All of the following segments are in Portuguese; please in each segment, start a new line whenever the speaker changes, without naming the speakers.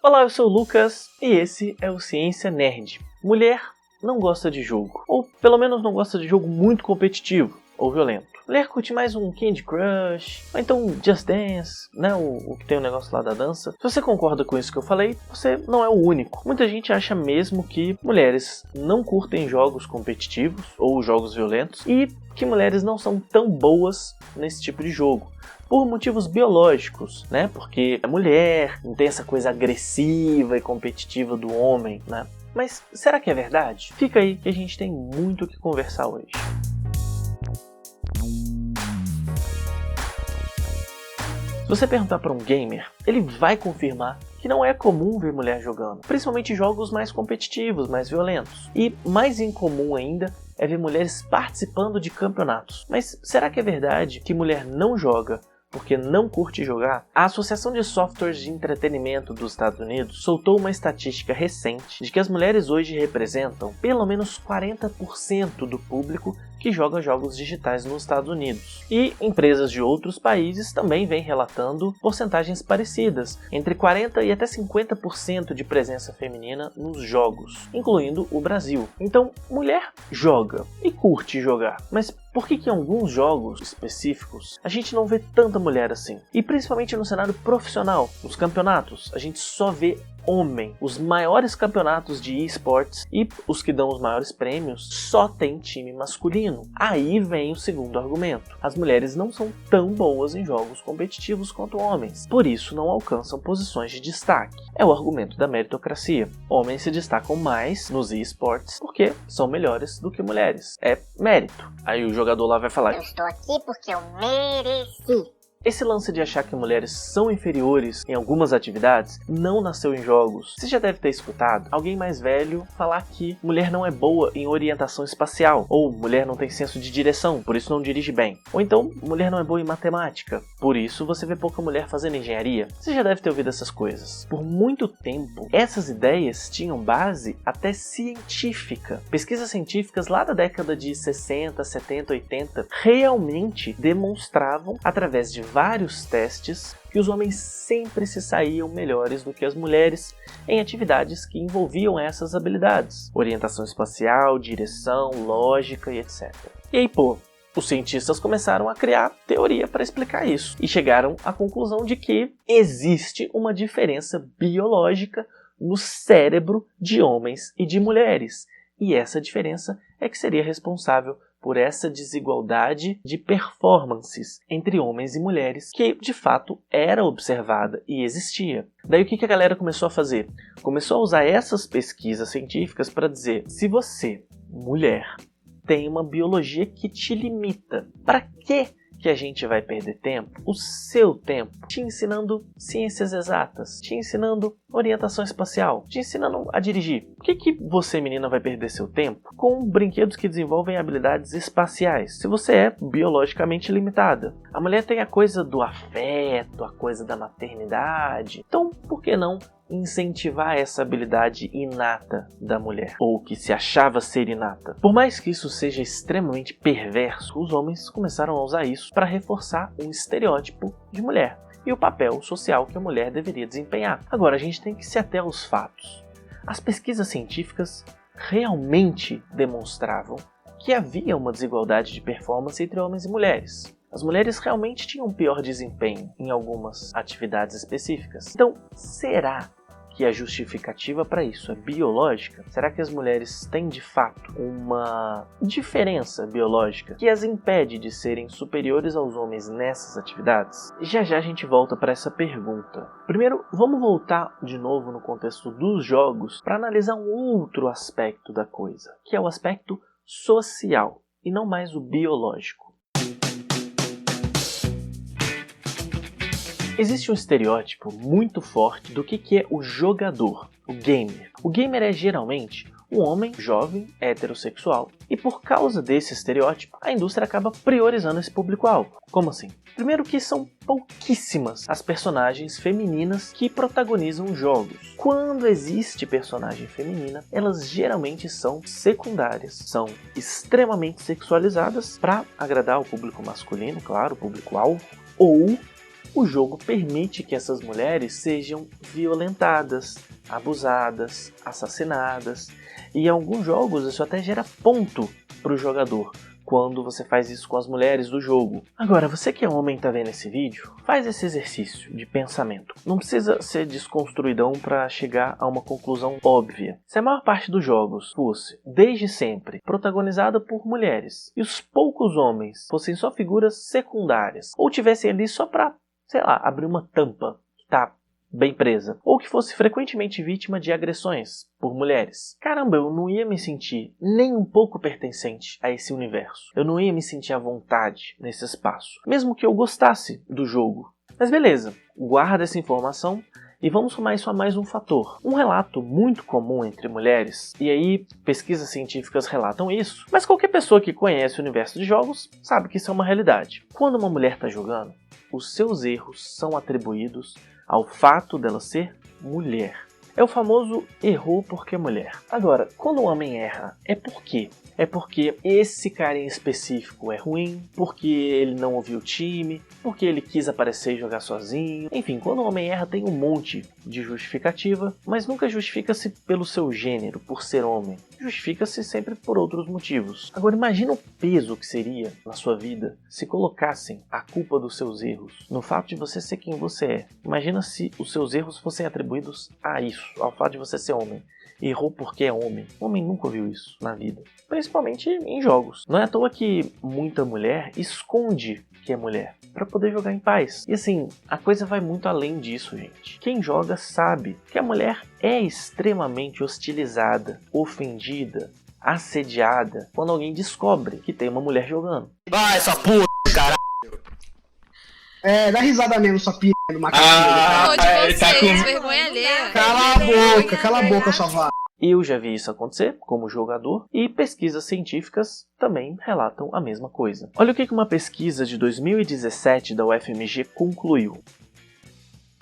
Olá, eu sou o Lucas e esse é o Ciência Nerd. Mulher não gosta de jogo, ou pelo menos não gosta de jogo muito competitivo ou violento. Mulher curte mais um Candy Crush, ou então Just Dance, né, o que tem o negócio lá da dança. Se você concorda com isso que eu falei, você não é o único. Muita gente acha mesmo que mulheres não curtem jogos competitivos ou jogos violentos e que mulheres não são tão boas nesse tipo de jogo. Por motivos biológicos, né? Porque a mulher não tem essa coisa agressiva e competitiva do homem, né? Mas será que é verdade? Fica aí que a gente tem muito o que conversar hoje. Se você perguntar para um gamer, ele vai confirmar que não é comum ver mulher jogando, principalmente jogos mais competitivos, mais violentos. E mais incomum ainda é ver mulheres participando de campeonatos. Mas será que é verdade que mulher não joga porque não curte jogar? A Associação de Softwares de Entretenimento dos Estados Unidos soltou uma estatística recente de que as mulheres hoje representam pelo menos 40% do público que joga jogos digitais nos Estados Unidos. E empresas de outros países também vêm relatando porcentagens parecidas, entre 40% e até 50% de presença feminina nos jogos, incluindo o Brasil. Então, mulher joga e curte jogar, mas por que em alguns jogos específicos a gente não vê tanta mulher assim? E principalmente no cenário profissional, nos campeonatos, a gente só vê homem. Os maiores campeonatos de esportes e os que dão os maiores prêmios só tem time masculino. Aí vem o segundo argumento. As mulheres não são tão boas em jogos competitivos quanto homens, por isso não alcançam posições de destaque. É o argumento da meritocracia. Homens se destacam mais nos esportes porque são melhores do que mulheres. É mérito. Aí o jogador lá vai falar:
eu estou aqui porque eu mereci.
Esse lance de achar que mulheres são inferiores em algumas atividades não nasceu em jogos. Você já deve ter escutado alguém mais velho falar que mulher não é boa em orientação espacial, ou mulher não tem senso de direção, por isso não dirige bem. Ou então, mulher não é boa em matemática, por isso você vê pouca mulher fazendo engenharia. Você já deve ter ouvido essas coisas. Por muito tempo, essas ideias tinham base até científica. Pesquisas científicas lá da década de 60, 70, 80 realmente demonstravam, através de vários testes, que os homens sempre se saíam melhores do que as mulheres em atividades que envolviam essas habilidades: orientação espacial, direção, lógica e etc. E aí, os cientistas começaram a criar teoria para explicar isso e chegaram à conclusão de que existe uma diferença biológica no cérebro de homens e de mulheres. E essa diferença é que seria responsável por essa desigualdade de performances entre homens e mulheres que, de fato, era observada e existia. Daí o que a galera começou a fazer? Começou a usar essas pesquisas científicas para dizer: se você, mulher, tem uma biologia que te limita, para que a gente vai perder tempo, o seu tempo, te ensinando ciências exatas, te ensinando orientação espacial, te ensinando a dirigir? Por que você, menina, vai perder seu tempo com brinquedos que desenvolvem habilidades espaciais, se você é biologicamente limitada? A mulher tem a coisa do afeto, a coisa da maternidade, então por que não incentivar essa habilidade inata da mulher, ou que se achava ser inata? Por mais que isso seja extremamente perverso, os homens começaram a usar isso para reforçar um estereótipo de mulher e o papel social que a mulher deveria desempenhar. Agora, a gente tem que se ater aos fatos. As pesquisas científicas realmente demonstravam que havia uma desigualdade de performance entre homens e mulheres. As mulheres realmente tinham um pior desempenho em algumas atividades específicas. Então, será que a justificativa para isso é biológica? Será que as mulheres têm de fato uma diferença biológica que as impede de serem superiores aos homens nessas atividades? Já já a gente volta para essa pergunta. Primeiro, vamos voltar de novo no contexto dos jogos para analisar um outro aspecto da coisa, que é o aspecto social e não mais o biológico. Existe um estereótipo muito forte do que é o jogador, o gamer. O gamer é geralmente um homem jovem, heterossexual. E por causa desse estereótipo, a indústria acaba priorizando esse público-alvo. Como assim? Primeiro que são pouquíssimas as personagens femininas que protagonizam jogos. Quando existe personagem feminina, elas geralmente são secundárias, são extremamente sexualizadas para agradar o público masculino, claro, o público-alvo, ou o jogo permite que essas mulheres sejam violentadas, abusadas, assassinadas, e em alguns jogos isso até gera ponto para o jogador, quando você faz isso com as mulheres do jogo. Agora, você que é homem e tá vendo esse vídeo, faz esse exercício de pensamento. Não precisa ser desconstruidão para chegar a uma conclusão óbvia. Se a maior parte dos jogos fosse, desde sempre, protagonizada por mulheres, e os poucos homens fossem só figuras secundárias, ou tivessem ali só pra, sei lá, abrir uma tampa que tá bem presa, ou que fosse frequentemente vítima de agressões por mulheres, caramba, eu não ia me sentir nem um pouco pertencente a esse universo. Eu não ia me sentir à vontade nesse espaço, mesmo que eu gostasse do jogo. Mas beleza, guarda essa informação e vamos somar isso a mais um fator. Um relato muito comum entre mulheres, e aí pesquisas científicas relatam isso, mas qualquer pessoa que conhece o universo de jogos sabe que isso é uma realidade. Quando uma mulher está jogando, os seus erros são atribuídos ao fato dela ser mulher. É o famoso errou porque é mulher. Agora, quando um homem erra, é por quê? É porque esse cara em específico é ruim, porque ele não ouviu o time, porque ele quis aparecer e jogar sozinho. Enfim, quando um homem erra tem um monte de justificativa, mas nunca justifica-se pelo seu gênero, por ser homem. Justifica-se sempre por outros motivos. Agora imagina o peso que seria na sua vida se colocassem a culpa dos seus erros no fato de você ser quem você é. Imagina se os seus erros fossem atribuídos a isso, ao fato de você ser homem. Errou porque é homem. O homem nunca ouviu isso na vida. Principalmente em jogos. Não é à toa que muita mulher esconde que é mulher para poder jogar em paz. E assim, a coisa vai muito além disso, gente. Quem joga sabe que a mulher é extremamente hostilizada, ofendida, assediada quando alguém descobre que tem uma mulher jogando.
Vai, essa porra, caralho!
Dá risada mesmo, sua p*** do macaco.
Ele tá com vergonha alheia.
Cala a boca, sua vara.
Eu já vi isso acontecer como jogador e pesquisas científicas também relatam a mesma coisa. Olha o que uma pesquisa de 2017 da UFMG concluiu.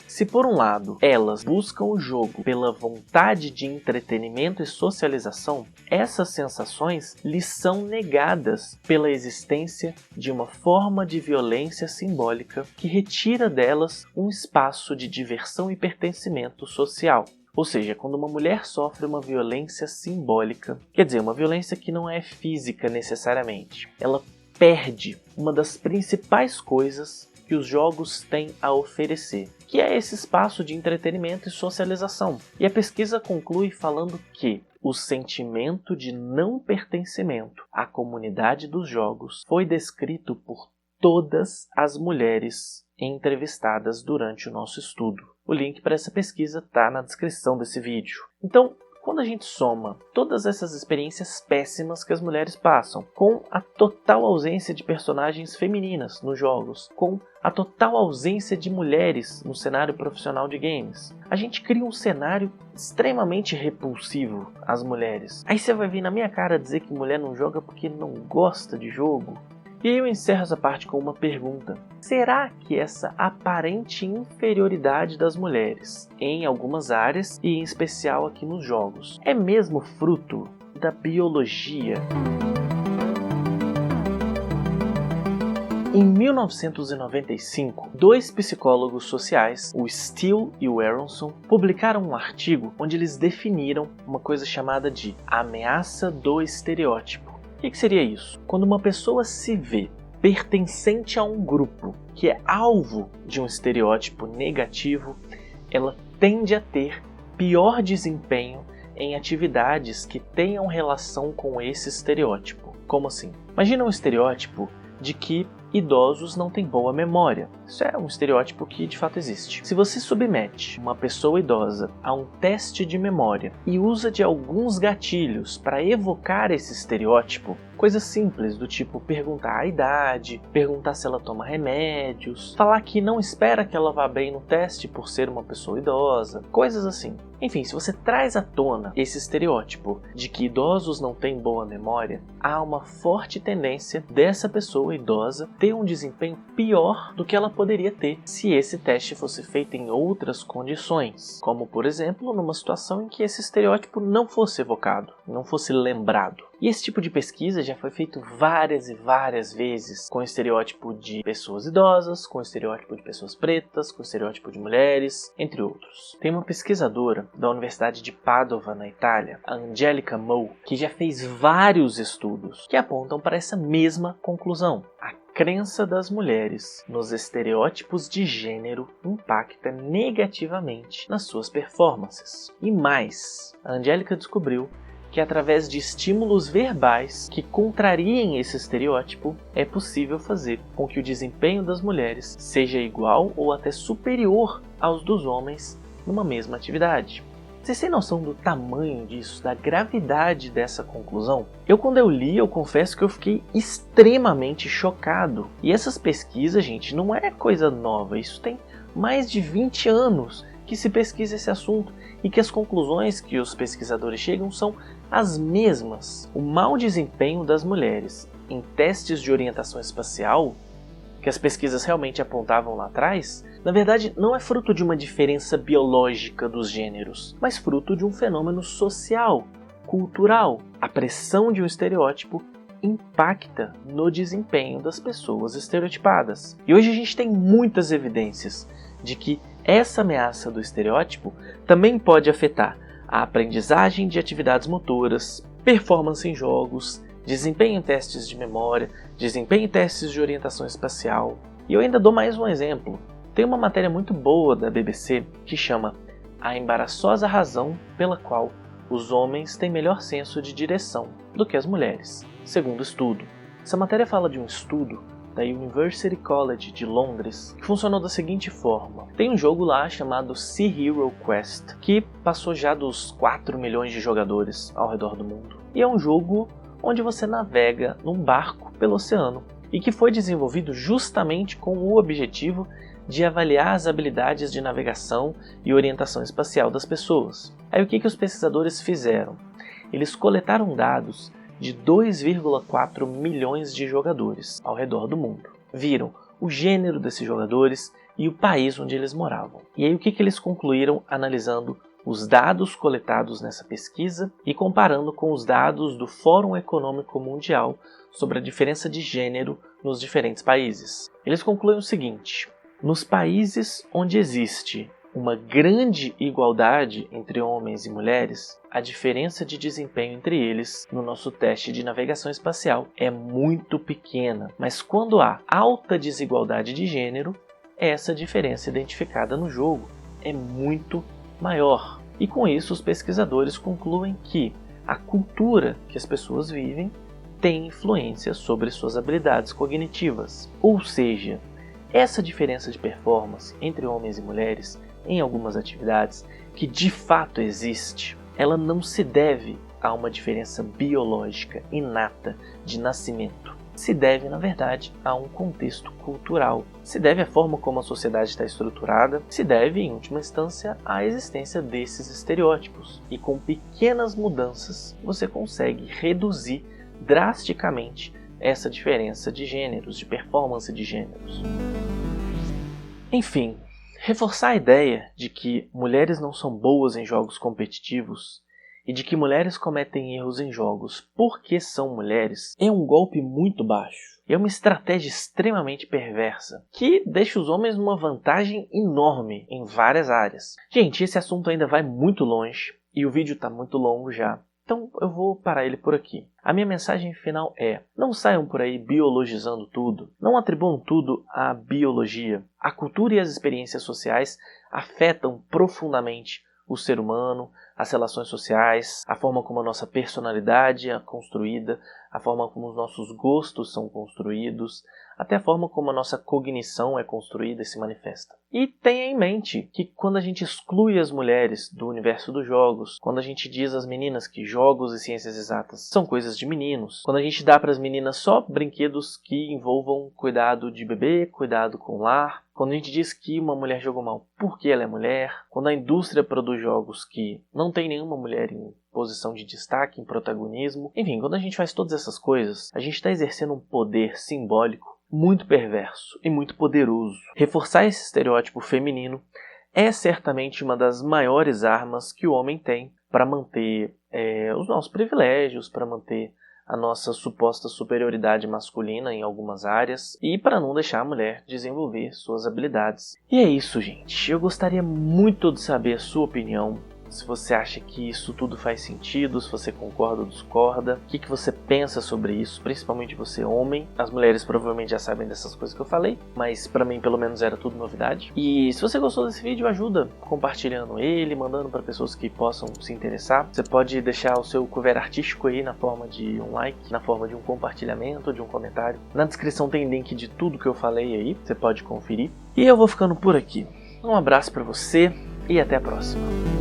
Se por um lado elas buscam o jogo pela vontade de entretenimento e socialização, essas sensações lhes são negadas pela existência de uma forma de violência simbólica que retira delas um espaço de diversão e pertencimento social. Ou seja, quando uma mulher sofre uma violência simbólica, quer dizer, uma violência que não é física necessariamente, ela perde uma das principais coisas que os jogos têm a oferecer, que é esse espaço de entretenimento e socialização. E a pesquisa conclui falando que o sentimento de não pertencimento à comunidade dos jogos foi descrito por todas as mulheres entrevistadas durante o nosso estudo. O link para essa pesquisa está na descrição desse vídeo. Então, quando a gente soma todas essas experiências péssimas que as mulheres passam, com a total ausência de personagens femininas nos jogos, com a total ausência de mulheres no cenário profissional de games, a gente cria um cenário extremamente repulsivo às mulheres. Aí você vai vir na minha cara dizer que mulher não joga porque não gosta de jogo? E aí eu encerro essa parte com uma pergunta. Será que essa aparente inferioridade das mulheres, em algumas áreas e em especial aqui nos jogos, é mesmo fruto da biologia? Em 1995, dois psicólogos sociais, o Steele e o Aronson, publicaram um artigo onde eles definiram uma coisa chamada de ameaça do estereótipo. O que seria isso? Quando uma pessoa se vê pertencente a um grupo que é alvo de um estereótipo negativo, ela tende a ter pior desempenho em atividades que tenham relação com esse estereótipo. Como assim? Imagina um estereótipo de que idosos não têm boa memória. Isso é um estereótipo que de fato existe. Se você submete uma pessoa idosa a um teste de memória e usa de alguns gatilhos para evocar esse estereótipo, coisas simples do tipo perguntar a idade, perguntar se ela toma remédios, falar que não espera que ela vá bem no teste por ser uma pessoa idosa, coisas assim. Enfim, se você traz à tona esse estereótipo de que idosos não têm boa memória, há uma forte tendência dessa pessoa idosa ter um desempenho pior do que ela poderia ter se esse teste fosse feito em outras condições, como por exemplo numa situação em que esse estereótipo não fosse evocado, não fosse lembrado. E esse tipo de pesquisa já foi feito várias e várias vezes, com estereótipo de pessoas idosas, com estereótipo de pessoas pretas, com estereótipo de mulheres, entre outros. Tem uma pesquisadora da Universidade de Padova, na Itália, a Angelica Moe, que já fez vários estudos que apontam para essa mesma conclusão. A crença das mulheres nos estereótipos de gênero impacta negativamente nas suas performances. E mais, a Angelica descobriu que através de estímulos verbais que contrariem esse estereótipo, é possível fazer com que o desempenho das mulheres seja igual ou até superior aos dos homens numa mesma atividade. Vocês têm noção do tamanho disso, da gravidade dessa conclusão? Quando eu li, eu confesso que eu fiquei extremamente chocado. E essas pesquisas, gente, não é coisa nova. Isso tem mais de 20 anos que se pesquisa esse assunto e que as conclusões que os pesquisadores chegam são as mesmas. O mau desempenho das mulheres em testes de orientação espacial, que as pesquisas realmente apontavam lá atrás, na verdade não é fruto de uma diferença biológica dos gêneros, mas fruto de um fenômeno social, cultural. A pressão de um estereótipo impacta no desempenho das pessoas estereotipadas. E hoje a gente tem muitas evidências de que essa ameaça do estereótipo também pode afetar a aprendizagem de atividades motoras, performance em jogos, desempenho em testes de memória, desempenho em testes de orientação espacial. E eu ainda dou mais um exemplo. Tem uma matéria muito boa da BBC que chama A Embaraçosa Razão pela qual os homens têm melhor senso de direção do que as mulheres, segundo estudo. Essa matéria fala de um estudo da University College de Londres, que funcionou da seguinte forma. Tem um jogo lá chamado Sea Hero Quest, que passou já dos 4 milhões de jogadores ao redor do mundo. E é um jogo onde você navega num barco pelo oceano, e que foi desenvolvido justamente com o objetivo de avaliar as habilidades de navegação e orientação espacial das pessoas. Aí o que os pesquisadores fizeram? Eles coletaram dados de 2,4 milhões de jogadores ao redor do mundo. Viram o gênero desses jogadores e o país onde eles moravam. E aí o que eles concluíram analisando os dados coletados nessa pesquisa e comparando com os dados do Fórum Econômico Mundial sobre a diferença de gênero nos diferentes países? Eles concluem o seguinte: nos países onde existe uma grande igualdade entre homens e mulheres, a diferença de desempenho entre eles no nosso teste de navegação espacial é muito pequena. Mas quando há alta desigualdade de gênero, essa diferença identificada no jogo é muito maior. E com isso os pesquisadores concluem que a cultura que as pessoas vivem tem influência sobre suas habilidades cognitivas. Ou seja, essa diferença de performance entre homens e mulheres em algumas atividades, que de fato existe, ela não se deve a uma diferença biológica inata de nascimento. Se deve, na verdade, a um contexto cultural. Se deve à forma como a sociedade está estruturada, se deve, em última instância, à existência desses estereótipos. E com pequenas mudanças, você consegue reduzir drasticamente essa diferença de gêneros, de performance de gêneros. Enfim, reforçar a ideia de que mulheres não são boas em jogos competitivos e de que mulheres cometem erros em jogos porque são mulheres é um golpe muito baixo. É uma estratégia extremamente perversa que deixa os homens numa vantagem enorme em várias áreas. Gente, esse assunto ainda vai muito longe e o vídeo está muito longo já. Então eu vou parar ele por aqui. A minha mensagem final é: não saiam por aí biologizando tudo. Não atribuam tudo à biologia. A cultura e as experiências sociais afetam profundamente o ser humano, as relações sociais, a forma como a nossa personalidade é construída, a forma como os nossos gostos são construídos, até a forma como a nossa cognição é construída e se manifesta. E tenha em mente que quando a gente exclui as mulheres do universo dos jogos, quando a gente diz às meninas que jogos e ciências exatas são coisas de meninos, quando a gente dá para as meninas só brinquedos que envolvam cuidado de bebê, cuidado com o lar, quando a gente diz que uma mulher jogou mal porque ela é mulher, quando a indústria produz jogos que não tem nenhuma mulher em posição de destaque, em protagonismo, enfim, quando a gente faz todas essas coisas, a gente está exercendo um poder simbólico muito perverso e muito poderoso. Reforçar esse estereótipo feminino é certamente uma das maiores armas que o homem tem para manter os nossos privilégios, para manter a nossa suposta superioridade masculina em algumas áreas e para não deixar a mulher desenvolver suas habilidades. E é isso, gente. Eu gostaria muito de saber a sua opinião. Se você acha que isso tudo faz sentido, se você concorda ou discorda, o que você pensa sobre isso, principalmente você homem. As mulheres provavelmente já sabem dessas coisas que eu falei, mas pra mim pelo menos era tudo novidade. E se você gostou desse vídeo, ajuda compartilhando ele, mandando para pessoas que possam se interessar. Você pode deixar o seu cover artístico aí na forma de um like, na forma de um compartilhamento, de um comentário. Na descrição tem link de tudo que eu falei aí, você pode conferir. E eu vou ficando por aqui. Um abraço pra você e até a próxima.